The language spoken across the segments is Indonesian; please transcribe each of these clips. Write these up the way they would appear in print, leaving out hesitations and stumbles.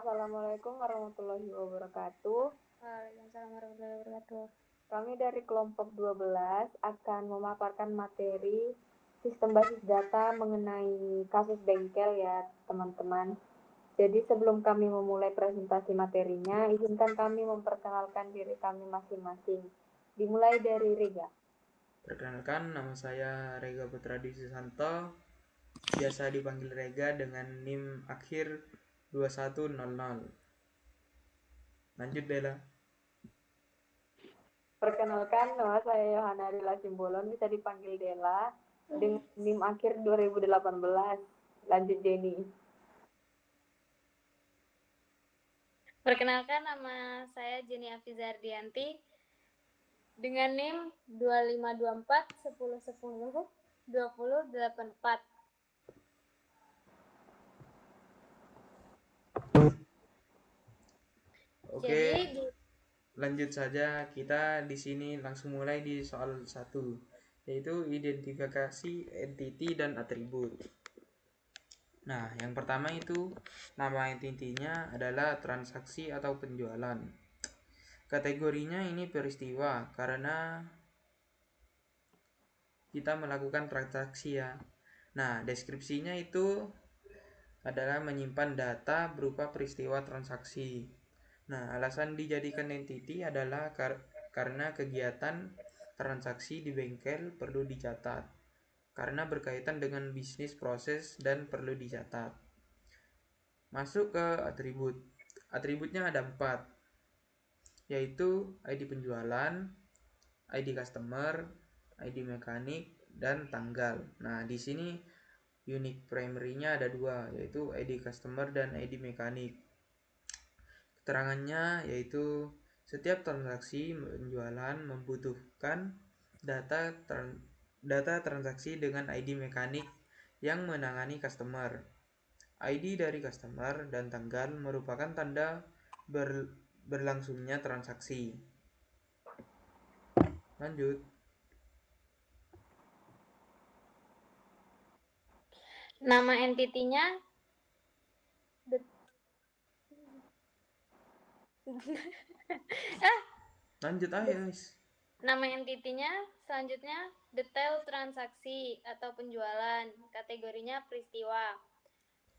Assalamualaikum warahmatullahi wabarakatuh. Waalaikumsalam warahmatullahi wabarakatuh. Kami dari kelompok 12 akan memaparkan materi sistem basis data mengenai kasus bengkel ya, teman-teman. Jadi sebelum kami memulai presentasi materinya, izinkan kami memperkenalkan diri kami masing-masing. Dimulai dari Rega. Perkenalkan, nama saya Rega Putra Susanto, biasa dipanggil Rega dengan NIM akhir 2100. Lanjut, Dela. Perkenalkan, nama saya Yohana Dela Simbolon, bisa dipanggil Dela, dengan NIM akhir 2018. Lanjut, Jenny. Perkenalkan, nama saya Jenny Afizardianti dengan NIM 2524 1010 2084. Oke, lanjut saja. Kita di sini langsung mulai di soal 1, yaitu identifikasi entiti dan atribut. Nah, yang pertama itu nama entitinya adalah transaksi atau penjualan. Kategorinya ini peristiwa karena kita melakukan transaksi ya. Nah, deskripsinya itu adalah menyimpan data berupa peristiwa transaksi. Nah, alasan dijadikan entity adalah karena kegiatan transaksi di bengkel perlu dicatat. Karena berkaitan dengan bisnis proses dan perlu dicatat. Masuk ke atribut. Atributnya ada 4, yaitu ID penjualan, ID customer, ID mekanik, dan tanggal. Nah, di sini unique primary-nya ada 2, yaitu ID customer dan ID mekanik. Keterangannya yaitu setiap transaksi penjualan membutuhkan data transaksi dengan ID mekanik yang menangani customer. ID dari customer dan tanggal merupakan tanda berlangsungnya transaksi. Lanjut. Nama entitinya Lanjut aja, guys. Nama entitinya selanjutnya detail transaksi atau penjualan. Kategorinya peristiwa.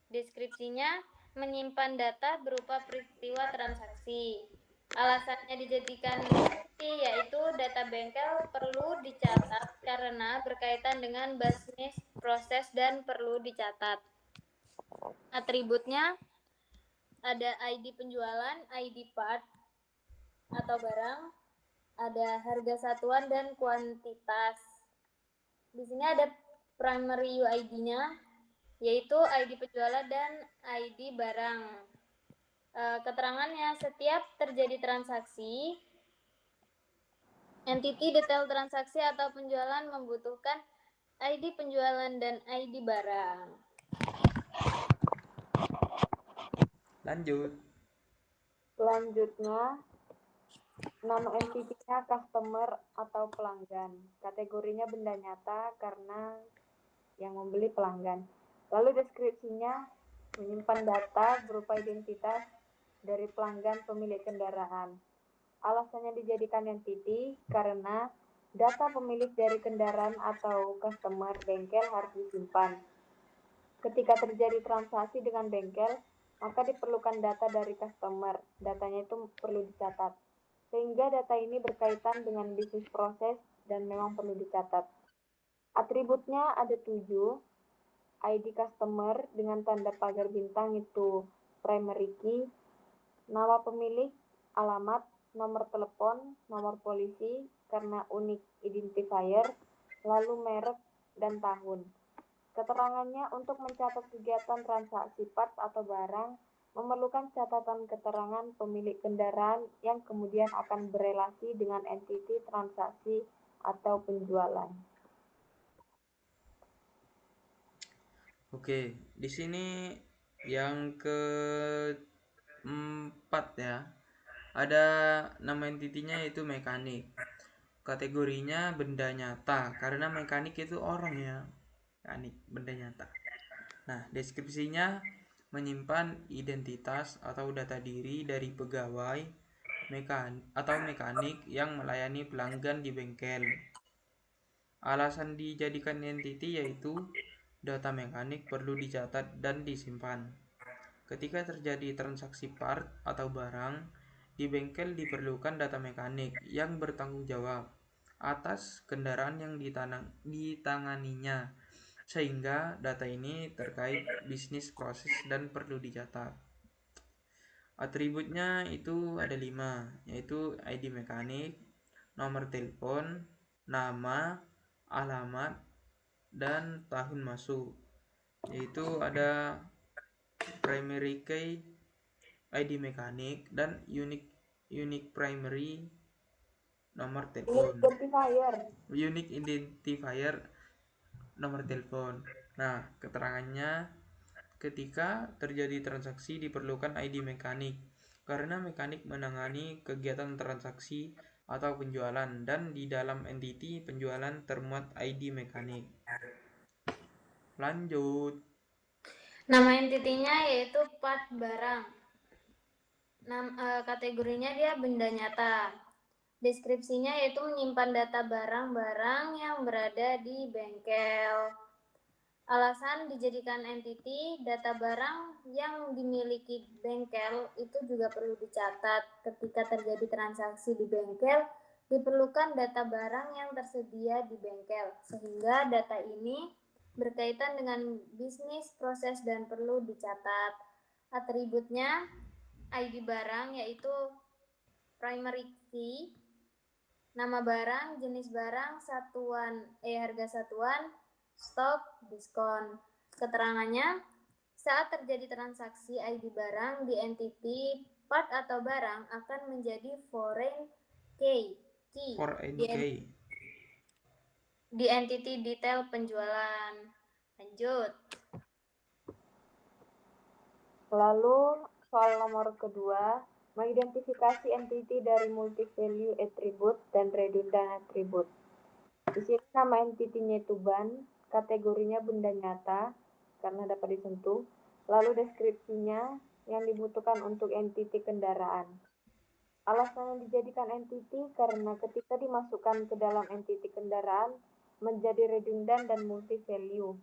Deskripsinya menyimpan data berupa peristiwa transaksi. Alasannya dijadikan entity yaitu data bengkel perlu dicatat karena berkaitan dengan bisnis proses dan perlu dicatat. Atributnya ada ID penjualan, ID part atau barang, ada harga satuan dan kuantitas. Di sini ada primary UID-nya, yaitu ID penjualan dan ID barang. Keterangannya, setiap terjadi transaksi, entiti detail transaksi atau penjualan membutuhkan ID penjualan dan ID barang. Lanjut. Selanjutnya, nama entitinya customer atau pelanggan. Kategorinya benda nyata karena yang membeli pelanggan. Lalu deskripsinya menyimpan data berupa identitas dari pelanggan pemilik kendaraan. Alasannya dijadikan entity karena data pemilik dari kendaraan atau customer bengkel harus disimpan. Ketika terjadi transaksi dengan bengkel, maka diperlukan data dari customer. Datanya itu perlu dicatat. Sehingga data ini berkaitan dengan bisnis proses dan memang perlu dicatat. Atributnya ada 7. ID customer dengan tanda pagar bintang itu primary key, nama pemilik, alamat, nomor telepon, nomor polisi karena unik identifier, lalu merek dan tahun. Keterangannya untuk mencatat kegiatan transaksi part atau barang memerlukan catatan keterangan pemilik kendaraan yang kemudian akan berelasi dengan entiti transaksi atau penjualan. Oke, di sini yang keempat ya. Ada nama entitinya yaitu mekanik. Kategorinya benda nyata karena mekanik itu orang ya. Mekanik, benda nyata. Nah, deskripsinya menyimpan identitas atau data diri dari pegawai atau mekanik yang melayani pelanggan di bengkel. Alasan dijadikan entity yaitu data mekanik perlu dicatat dan disimpan. Ketika terjadi transaksi part atau barang, di bengkel diperlukan data mekanik yang bertanggung jawab atas kendaraan yang ditanganinya, sehingga data ini terkait bisnis proses dan perlu dicatat. Atributnya itu ada 5, yaitu ID mekanik, nomor telepon, nama, alamat, dan tahun masuk. Yaitu ada primary key ID mekanik dan unique primary nomor telepon. Unique identifier nomor telepon. Nah, keterangannya ketika terjadi transaksi diperlukan ID mekanik karena mekanik menangani kegiatan transaksi atau penjualan dan di dalam entity penjualan termuat ID mekanik. Lanjut. Nama entity-nya yaitu part barang. Kategorinya dia benda nyata. Deskripsinya yaitu menyimpan data barang-barang yang berada di bengkel. Alasan dijadikan entity, data barang yang dimiliki bengkel itu juga perlu dicatat. Ketika terjadi transaksi di bengkel, diperlukan data barang yang tersedia di bengkel, sehingga data ini berkaitan dengan bisnis, proses, dan perlu dicatat. Atributnya, ID barang yaitu primary key, nama barang, jenis barang, harga satuan, stok, diskon. Keterangannya, saat terjadi transaksi ID barang di entity, part atau barang akan menjadi foreign key di entity detail penjualan. Lanjut. Lalu soal nomor kedua, mengidentifikasi entity dari multi-value attribute dan redundant attribute. Di sini nama entity-nya itu ban, kategorinya benda nyata karena dapat disentuh, lalu deskripsinya yang dibutuhkan untuk entity kendaraan. Alasan yang dijadikan entity karena ketika dimasukkan ke dalam entity kendaraan menjadi redundant dan multi-value.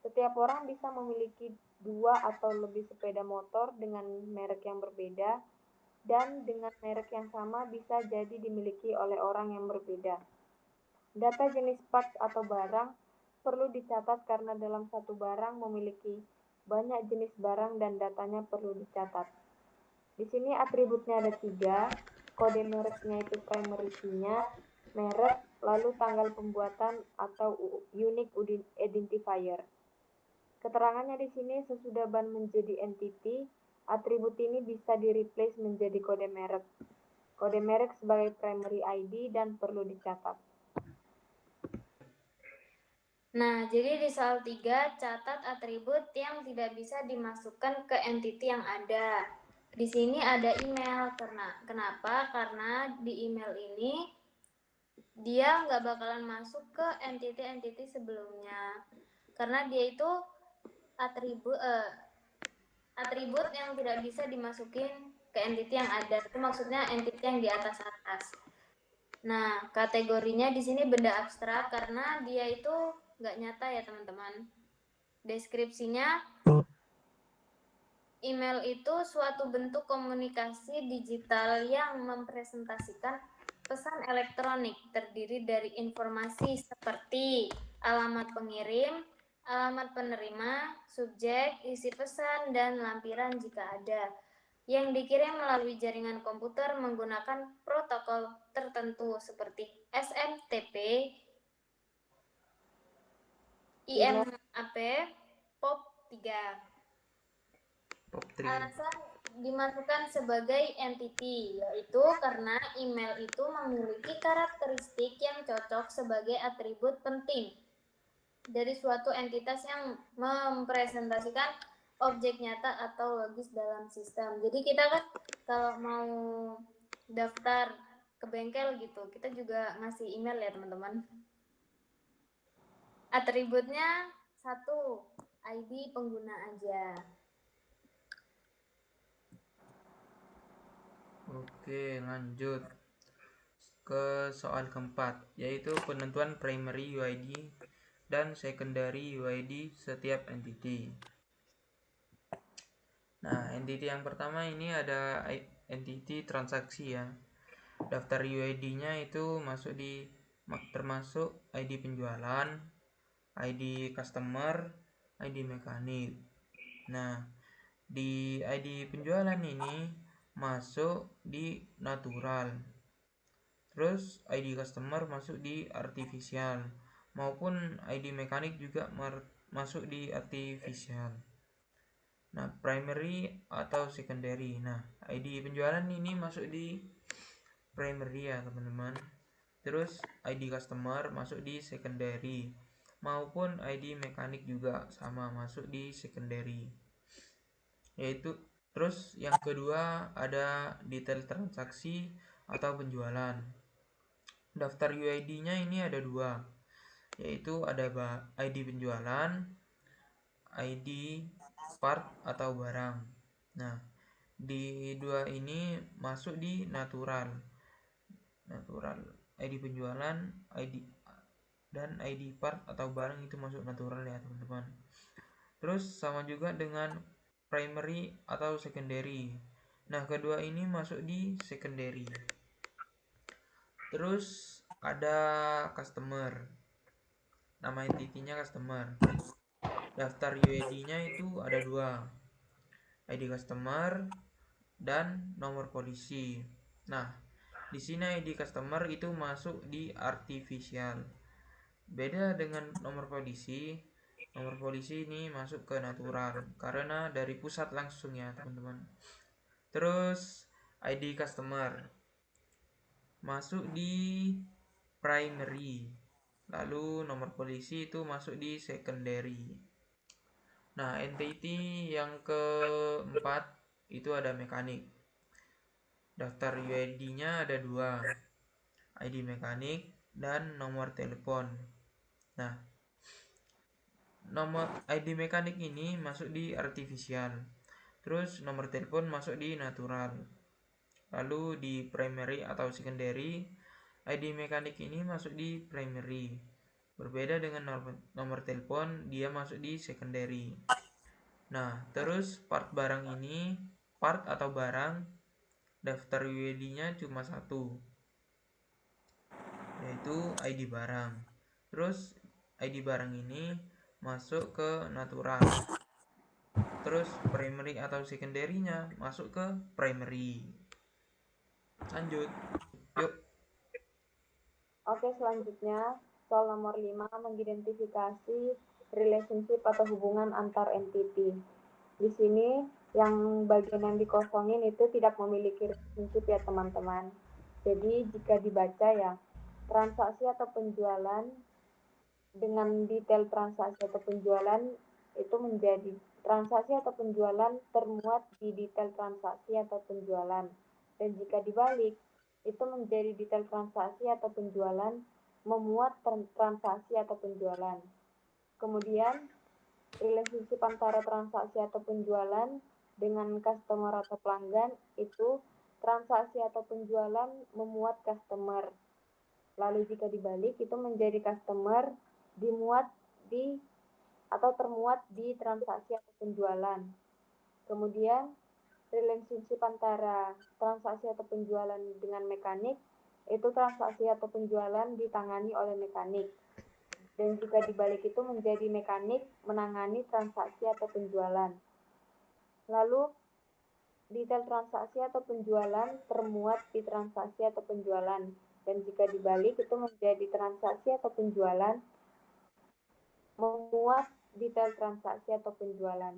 Setiap orang bisa memiliki 2 atau lebih sepeda motor dengan merek yang berbeda dan dengan merek yang sama bisa jadi dimiliki oleh orang yang berbeda. Data jenis parts atau barang perlu dicatat karena dalam satu barang memiliki banyak jenis barang dan datanya perlu dicatat. Di sini atributnya ada 3, kode mereknya itu primary key-nya, merek, lalu tanggal pembuatan atau unique identifier. Keterangannya di sini sesudah ban menjadi entity, atribut ini bisa di-replace menjadi kode merek. Kode merek sebagai primary ID dan perlu dicatat. Nah, jadi di soal 3, catat atribut yang tidak bisa dimasukkan ke entity yang ada. Di sini ada email. Kenapa? Karena di email ini dia nggak bakalan masuk ke entity-entity sebelumnya. Karena dia itu atribut yang tidak bisa dimasukin ke entity yang ada. Itu maksudnya entity yang di atas-atas. Nah, kategorinya di sini benda abstrak karena dia itu nggak nyata ya teman-teman. Deskripsinya, email itu suatu bentuk komunikasi digital yang mempresentasikan pesan elektronik terdiri dari informasi seperti alamat pengirim, alamat penerima, subjek, isi pesan, dan lampiran jika ada, yang dikirim melalui jaringan komputer menggunakan protokol tertentu seperti SMTP, IMAP, POP3. Alasan dimasukkan sebagai entity, yaitu karena email itu memiliki karakteristik yang cocok sebagai atribut penting dari suatu entitas yang mempresentasikan objek nyata atau logis dalam sistem. Jadi kita kan kalau mau daftar ke bengkel gitu, kita juga ngasih email ya teman-teman. Atributnya 1, ID pengguna aja. Oke, lanjut ke soal keempat, yaitu penentuan primary UID dan secondary UID setiap entity. Nah, entity yang pertama ini ada entity transaksi ya. Daftar UID-nya itu termasuk ID penjualan, ID customer, ID mekanik. Nah, di ID penjualan ini masuk di natural. Terus ID customer masuk di artificial, maupun ID mekanik juga masuk di artificial. Nah, primary atau secondary. Nah, ID penjualan ini masuk di primary ya, teman-teman. Terus ID customer masuk di secondary, maupun ID mekanik juga sama masuk di secondary. Yaitu terus yang kedua ada detail transaksi atau penjualan. Daftar UID-nya ini ada dua, yaitu ada ID penjualan, ID part atau barang. Nah, di dua ini masuk di natural. ID penjualan, ID dan ID part atau barang itu masuk natural ya, teman-teman. Terus sama juga dengan primary atau secondary. Nah, kedua ini masuk di secondary. Terus ada customer. Nama entity-nya customer. Daftar UID-nya itu ada dua, ID customer dan nomor polisi. Nah, di sini ID customer itu masuk di artificial. Beda dengan nomor polisi. Nomor polisi ini masuk ke natural karena dari pusat langsung ya, teman-teman. Terus ID customer masuk di primary. Lalu nomor polisi itu masuk di secondary. Nah, entity yang keempat itu ada mekanik. Daftar UID-nya ada dua, ID mekanik dan nomor telepon. Nah, nomor ID mekanik ini masuk di artificial. Terus nomor telepon masuk di natural. Lalu di primary atau secondary, ID mekanik ini masuk di primary. Berbeda dengan nomor telepon, dia masuk di secondary. Nah, terus part barang ini, part atau barang, daftar UID-nya cuma satu, yaitu ID barang. Terus ID barang ini masuk ke natural. Terus primary atau secondary-nya masuk ke primary. Lanjut. Yuk. Oke, selanjutnya soal nomor 5 mengidentifikasi relationship atau hubungan antar entity. Di sini yang bagian yang dikosongin itu tidak memiliki relationship ya, teman-teman. Jadi jika dibaca ya, transaksi atau penjualan dengan detail transaksi atau penjualan itu menjadi transaksi atau penjualan termuat di detail transaksi atau penjualan. Dan jika dibalik, itu menjadi detail transaksi atau penjualan memuat transaksi atau penjualan. Kemudian, relationship antara transaksi atau penjualan dengan customer atau pelanggan itu transaksi atau penjualan memuat customer. Lalu jika dibalik itu menjadi customer dimuat di atau termuat di transaksi atau penjualan. Kemudian relationship antara transaksi atau penjualan dengan mekanik itu transaksi atau penjualan ditangani oleh mekanik. Dan jika dibalik itu menjadi mekanik menangani transaksi atau penjualan. Lalu detail transaksi atau penjualan termuat di transaksi atau penjualan. Dan jika dibalik itu menjadi transaksi atau penjualan memuat detail transaksi atau penjualan.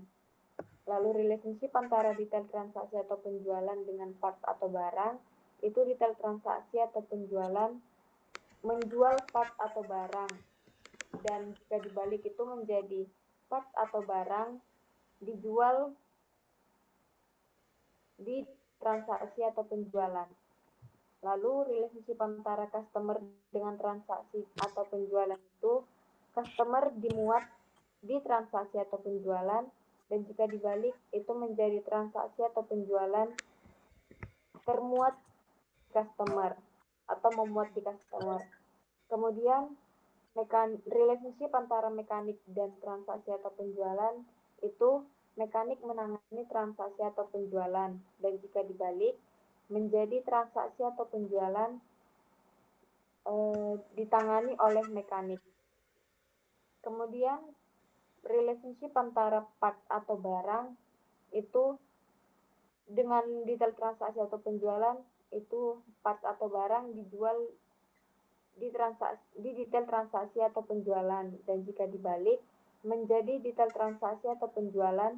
Lalu relationship antara detail transaksi atau penjualan dengan part atau barang itu detail transaksi atau penjualan menjual part atau barang. Dan jika dibalik itu menjadi part atau barang dijual di transaksi atau penjualan. Lalu relationship antara customer dengan transaksi atau penjualan itu customer dimuat di transaksi atau penjualan, dan jika dibalik itu menjadi transaksi atau penjualan termuat di customer atau memuat di customer. Kemudian relationship antara mekanik dan transaksi atau penjualan itu mekanik menangani transaksi atau penjualan, dan jika dibalik menjadi transaksi atau penjualan ditangani oleh mekanik. Kemudian relationship antara part atau barang itu dengan detail transaksi atau penjualan itu part atau barang dijual di detail transaksi atau penjualan, dan jika dibalik menjadi detail transaksi atau penjualan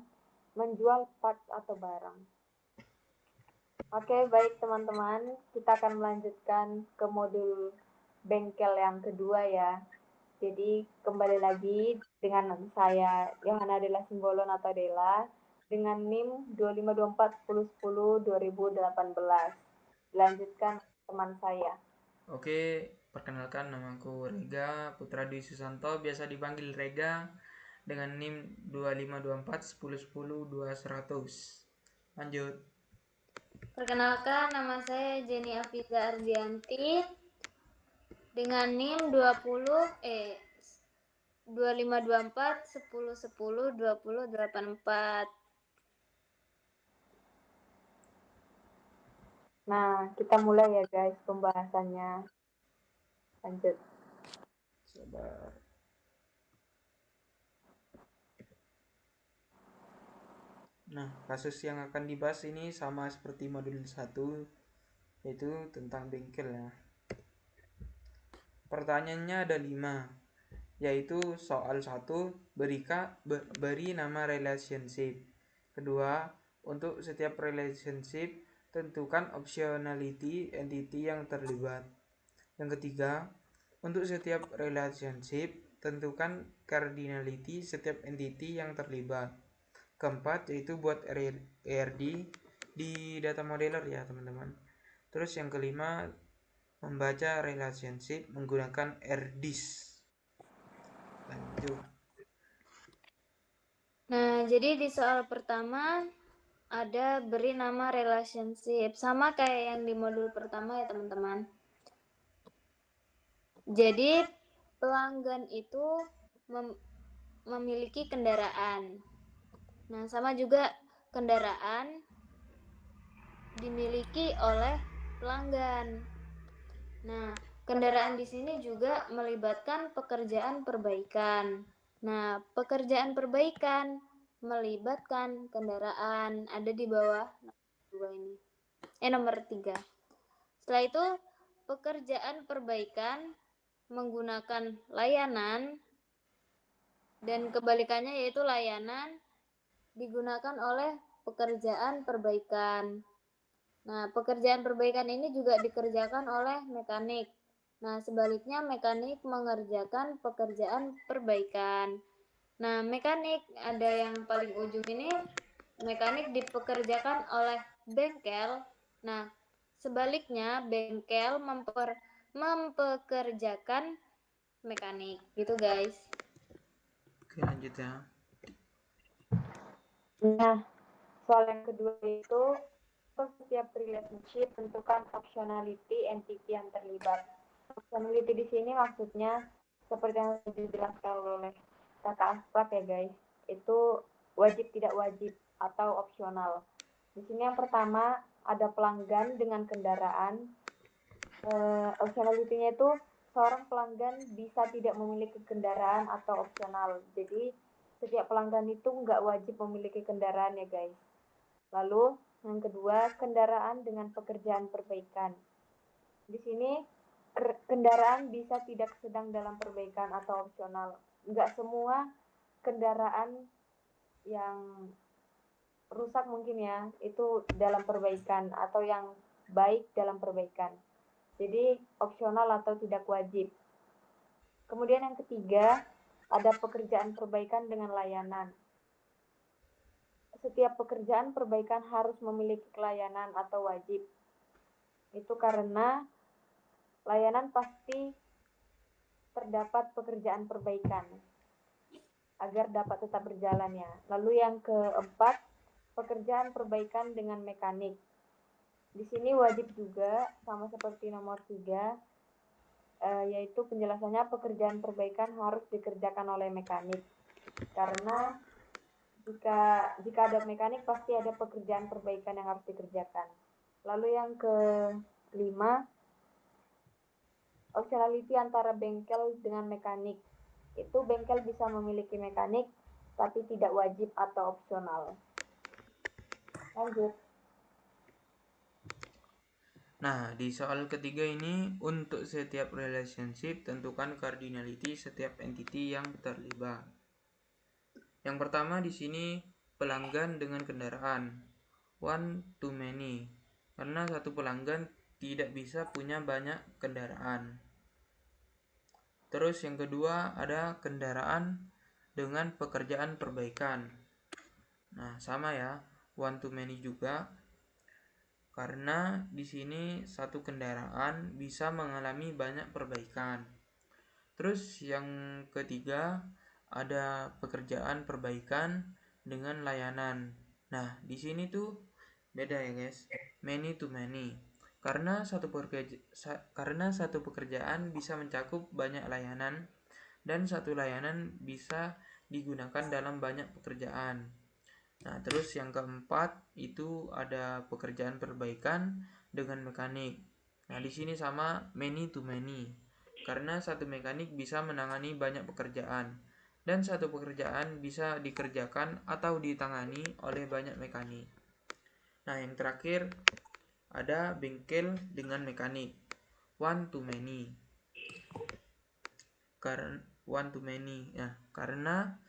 menjual part atau barang. Oke, baik teman-teman, kita akan melanjutkan ke modul bengkel yang kedua ya. Jadi kembali lagi dengan saya Yohana Della Simbolon atau Della dengan NIM 2524 1010 2018. Lanjutkan teman saya. Oke, perkenalkan namaku Rega Putra Dwi Susanto, biasa dipanggil Rega dengan NIM 2524 1010 2100. Lanjut. Perkenalkan, nama saya Jenny Afiza Ardianti dengan NIM 2524 1010 2084. Nah, kita mulai ya guys pembahasannya. Lanjut. Sabar. Nah, kasus yang akan dibahas ini sama seperti modul 1, yaitu tentang bengkel ya. Pertanyaannya ada 5, yaitu soal 1, beri nama relationship. Kedua, untuk setiap relationship tentukan optionality entity yang terlibat. Yang ketiga, untuk setiap relationship tentukan cardinality setiap entity yang terlibat. Keempat, yaitu buat ERD di data modeler ya teman-teman. Terus yang kelima, membaca relationship menggunakan RDIS. Lanjut. Nah, jadi di soal pertama ada beri nama relationship, sama kayak yang di modul pertama ya teman-teman. Jadi pelanggan itu memiliki kendaraan. Nah, sama juga kendaraan dimiliki oleh pelanggan. Nah, kendaraan di sini juga melibatkan pekerjaan perbaikan. Nah, pekerjaan perbaikan melibatkan kendaraan, ada di bawah nomor 3. Setelah itu, pekerjaan perbaikan menggunakan layanan, dan kebalikannya yaitu layanan digunakan oleh pekerjaan perbaikan. Nah, pekerjaan perbaikan ini juga dikerjakan oleh mekanik. Nah, sebaliknya mekanik mengerjakan pekerjaan perbaikan. Nah, mekanik ada yang paling ujung ini, mekanik dipekerjakan oleh bengkel. Nah, sebaliknya bengkel mempekerjakan mekanik. Gitu, guys. Oke, lanjut ya. Nah, soal yang kedua itu untuk setiap relationship tentukan optionality entity yang terlibat. Optionality di sini maksudnya seperti yang dijelaskan oleh kakak Aspak ya guys, itu wajib tidak wajib atau opsional. Di sini yang pertama ada pelanggan dengan kendaraan. Optionality-nya itu seorang pelanggan bisa tidak memiliki kendaraan atau opsional. Jadi setiap pelanggan itu nggak wajib memiliki kendaraan ya guys. Lalu yang kedua, kendaraan dengan pekerjaan perbaikan. Di sini kendaraan bisa tidak sedang dalam perbaikan atau opsional. Nggak semua kendaraan yang rusak mungkin ya, itu dalam perbaikan atau yang baik dalam perbaikan. Jadi opsional atau tidak wajib. Kemudian yang ketiga, ada pekerjaan perbaikan dengan layanan. Setiap pekerjaan perbaikan harus memiliki layanan atau wajib. Itu karena layanan pasti terdapat pekerjaan perbaikan agar dapat tetap berjalan ya. Lalu yang keempat, pekerjaan perbaikan dengan mekanik. Di sini wajib juga sama seperti nomor 3, yaitu penjelasannya pekerjaan perbaikan harus dikerjakan oleh mekanik. Karena jika ada mekanik pasti ada pekerjaan perbaikan yang harus dikerjakan. Lalu yang kelima, optionality antara bengkel dengan mekanik. Itu bengkel bisa memiliki mekanik tapi tidak wajib atau opsional. Lanjut. Nah, di soal ketiga ini, untuk setiap relationship, tentukan cardinality setiap entity yang terlibat. Yang pertama di sini, pelanggan dengan kendaraan. One to many. Karena satu pelanggan tidak bisa punya banyak kendaraan. Terus yang kedua, ada kendaraan dengan pekerjaan perbaikan. Nah, sama ya, one to many juga. Karena di sini satu kendaraan bisa mengalami banyak perbaikan. Terus yang ketiga ada pekerjaan perbaikan dengan layanan. Nah, di sini tuh beda ya guys, many to many. Karena satu pekerjaan bisa mencakup banyak layanan dan satu layanan bisa digunakan dalam banyak pekerjaan. Nah, terus yang keempat itu ada pekerjaan perbaikan dengan mekanik. Nah, di sini sama many to many. Karena satu mekanik bisa menangani banyak pekerjaan dan satu pekerjaan bisa dikerjakan atau ditangani oleh banyak mekanik. Nah, yang terakhir ada bengkel dengan mekanik. One to many. One to many. Nah, karena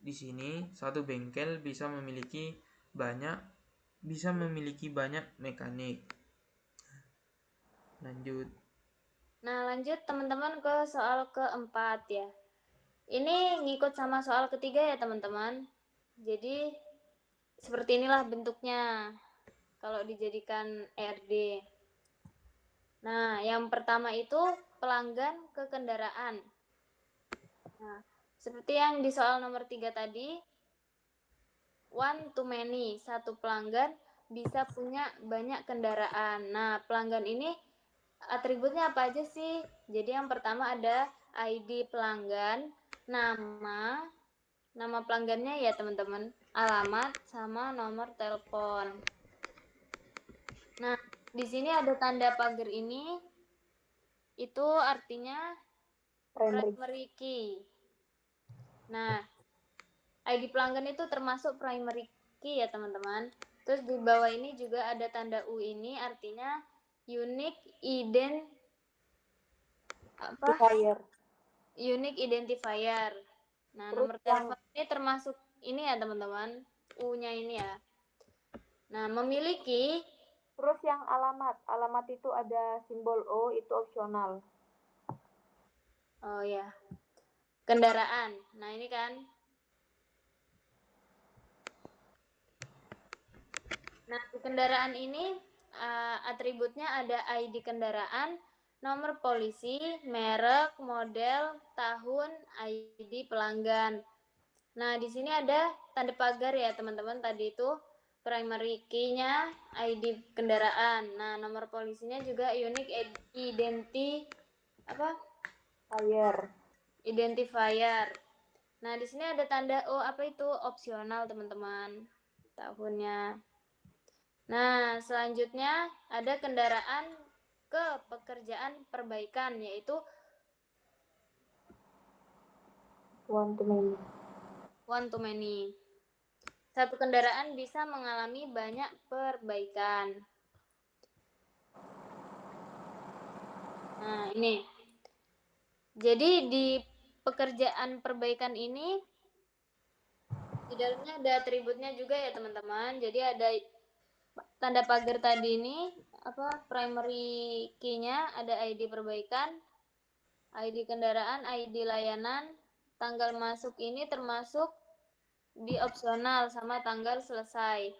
di sini satu bengkel bisa memiliki banyak mekanik. Lanjut. Nah, lanjut teman-teman ke soal keempat ya. Ini ngikut sama soal ketiga ya teman-teman. Jadi seperti inilah bentuknya kalau dijadikan ERD. Nah, yang pertama itu pelanggan ke kendaraan. Nah, seperti yang di soal nomor 3 tadi, one to many, satu pelanggan bisa punya banyak kendaraan. Nah, pelanggan ini atributnya apa aja sih? Jadi yang pertama ada ID pelanggan, nama pelanggannya ya teman-teman, alamat sama nomor telepon. Nah, di sini ada tanda pagar ini, itu artinya primary key. Nah, ID pelanggan itu termasuk primary key ya teman-teman. Terus di bawah ini juga ada tanda U ini, artinya unique unique identifier. Nah, Terus nomor telepon ini termasuk ini ya teman-teman, U-nya ini ya. Nah, memiliki. Terus yang alamat itu ada simbol O, itu opsional. Oh ya, kendaraan. Nah, ini kan. Nah, di kendaraan ini atributnya ada ID kendaraan, nomor polisi, merek, model, tahun, ID pelanggan. Nah, di sini ada tanda pagar ya, teman-teman. Tadi itu primary key-nya ID kendaraan. Nah, nomor polisinya juga unique identifier. Nah, di sini ada tanda apa itu opsional, teman-teman. Tahunnya. Nah, selanjutnya ada kendaraan ke pekerjaan perbaikan, yaitu One to many. Satu kendaraan bisa mengalami banyak perbaikan. Nah, ini. Jadi di pekerjaan perbaikan ini di dalamnya ada atributnya juga ya, teman-teman. Jadi ada tanda pagar tadi ini, primary key-nya ada ID perbaikan, ID kendaraan, ID layanan, tanggal masuk ini termasuk di opsional sama tanggal selesai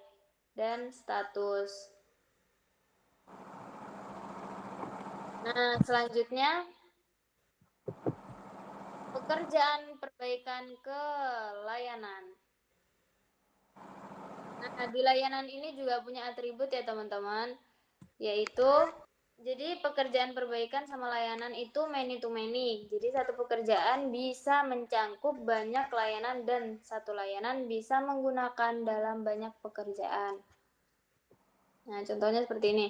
dan status. Nah, selanjutnya pekerjaan perbaikan ke layanan. Nah, di layanan ini juga punya atribut ya teman-teman, yaitu jadi pekerjaan perbaikan sama layanan itu many to many. Jadi satu pekerjaan bisa mencangkup banyak layanan dan satu layanan bisa menggunakan dalam banyak pekerjaan. Nah, contohnya seperti ini.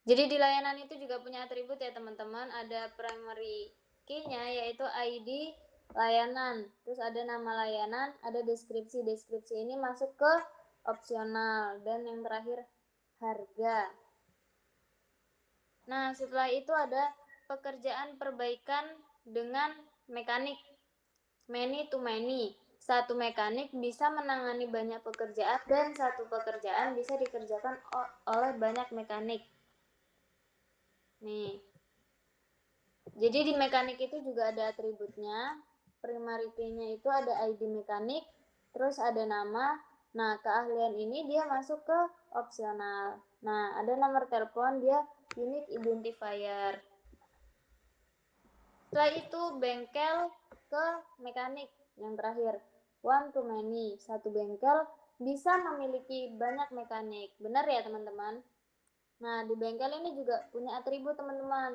Jadi di layanan itu juga punya atribut ya teman-teman. Ada primary key-nya yaitu ID layanan. Terus ada nama layanan, ada deskripsi. Deskripsi ini masuk ke opsional. Dan yang terakhir harga. Nah, setelah itu ada pekerjaan perbaikan dengan mekanik. Many to many. Satu mekanik bisa menangani banyak pekerjaan dan satu pekerjaan bisa dikerjakan oleh banyak mekanik. Nih. Jadi di mekanik itu juga ada atributnya. Primary key-nya itu ada ID mekanik, terus ada nama. Nah, keahlian ini dia masuk ke opsional. Nah, ada nomor telepon, dia unique identifier. Setelah itu bengkel ke mekanik. Yang terakhir, one to many. Satu bengkel bisa memiliki banyak mekanik. Benar ya teman-teman? Nah, di bengkel ini juga punya atribut teman-teman.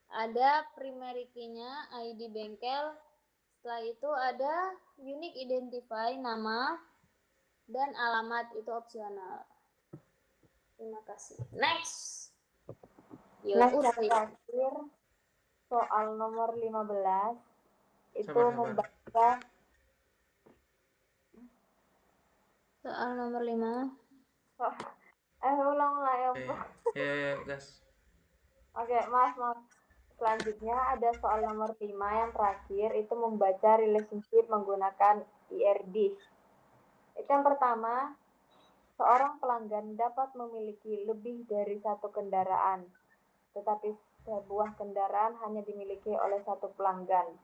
Ada primary key-nya, ID bengkel. Setelah itu ada unique identify, nama, dan alamat itu opsional. Terima kasih. Next. Next yang terakhir, soal nomor 15 itu Sabar. membaca Soal nomor 5. ulang ya. Gas. Oke, maaf. Selanjutnya ada soal nomor 5 yang terakhir, itu membaca relationship menggunakan IRD. Itu yang pertama, seorang pelanggan dapat memiliki lebih dari satu kendaraan, tetapi sebuah kendaraan hanya dimiliki oleh satu pelanggan.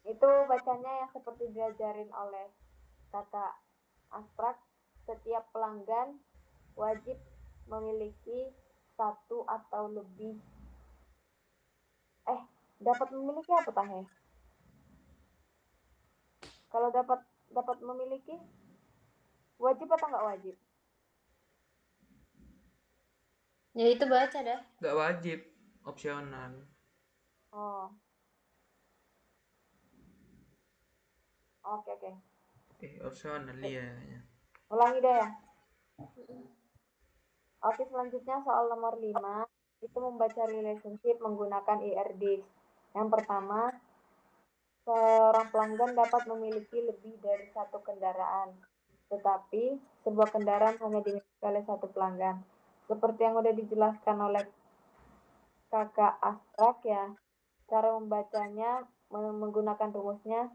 Itu bacanya yang seperti diajarin oleh kakak abstrak. Setiap pelanggan wajib memiliki satu atau lebih dapat memiliki apa tahe? Kalau dapat memiliki wajib atau nggak wajib? Ya itu baca dah. Nggak wajib, opsional. Oh. Oke. Opsional ya. Ulangi deh ya. Oke, selanjutnya soal nomor 5 itu membaca relationship menggunakan IRD. Yang pertama, seorang pelanggan dapat memiliki lebih dari satu kendaraan, tetapi sebuah kendaraan hanya dimiliki oleh satu pelanggan. Seperti yang udah dijelaskan oleh kakak abstrak ya, cara membacanya menggunakan rumusnya,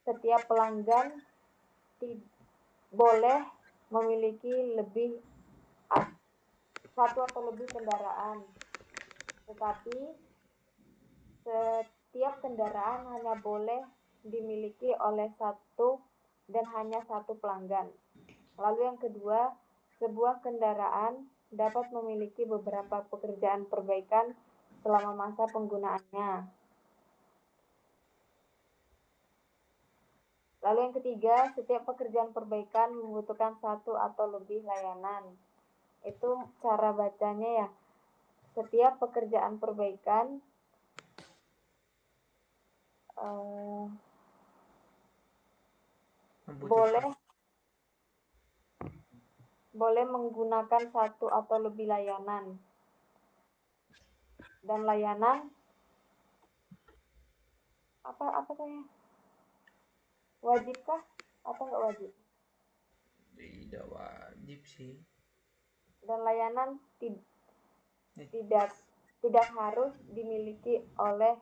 setiap pelanggan boleh memiliki satu atau lebih kendaraan, tetapi setiap kendaraan hanya boleh dimiliki oleh satu dan hanya satu pelanggan. Lalu yang kedua, sebuah kendaraan dapat memiliki beberapa pekerjaan perbaikan selama masa penggunaannya. Lalu yang ketiga, setiap pekerjaan perbaikan membutuhkan satu atau lebih layanan. Itu cara bacanya ya. Setiap pekerjaan perbaikan boleh menggunakan satu atau lebih layanan. Dan layanan apa saya? Wajibkah atau nggak wajib? Tidak wajib sih. Dan layanan tidak harus dimiliki oleh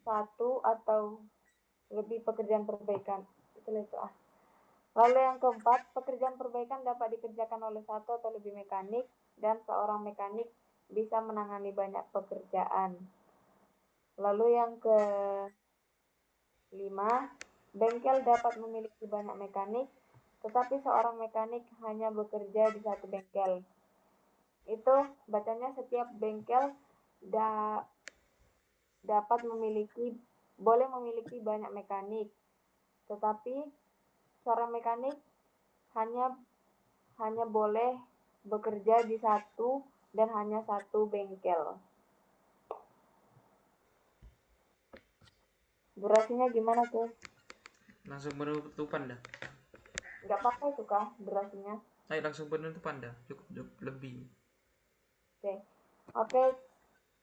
satu atau lebih pekerjaan perbaikan. Itu. Lalu yang keempat, pekerjaan perbaikan dapat dikerjakan oleh satu atau lebih mekanik dan seorang mekanik bisa menangani banyak pekerjaan. Lalu yang kelima, bengkel dapat memiliki banyak mekanik, tetapi seorang mekanik hanya bekerja di satu bengkel. Itu bacanya setiap bengkel boleh memiliki banyak mekanik, tetapi seorang mekanik hanya boleh bekerja di satu dan hanya satu bengkel. Durasinya gimana tuh? Langsung penutupan dah. Nggak apa-apa itu kah durasinya? Ayo langsung penutupan dah. Cukup lebih. Oke,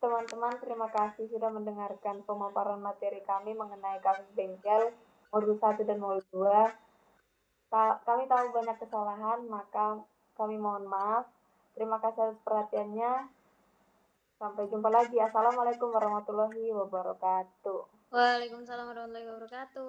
teman-teman, terima kasih sudah mendengarkan pemaparan materi kami mengenai kasus bengkel modul 1 dan modul 2. Kami tahu banyak kesalahan, maka kami mohon maaf. Terima kasih atas perhatiannya. Sampai jumpa lagi. Assalamualaikum warahmatullahi wabarakatuh. Waalaikumsalam warahmatullahi wabarakatuh.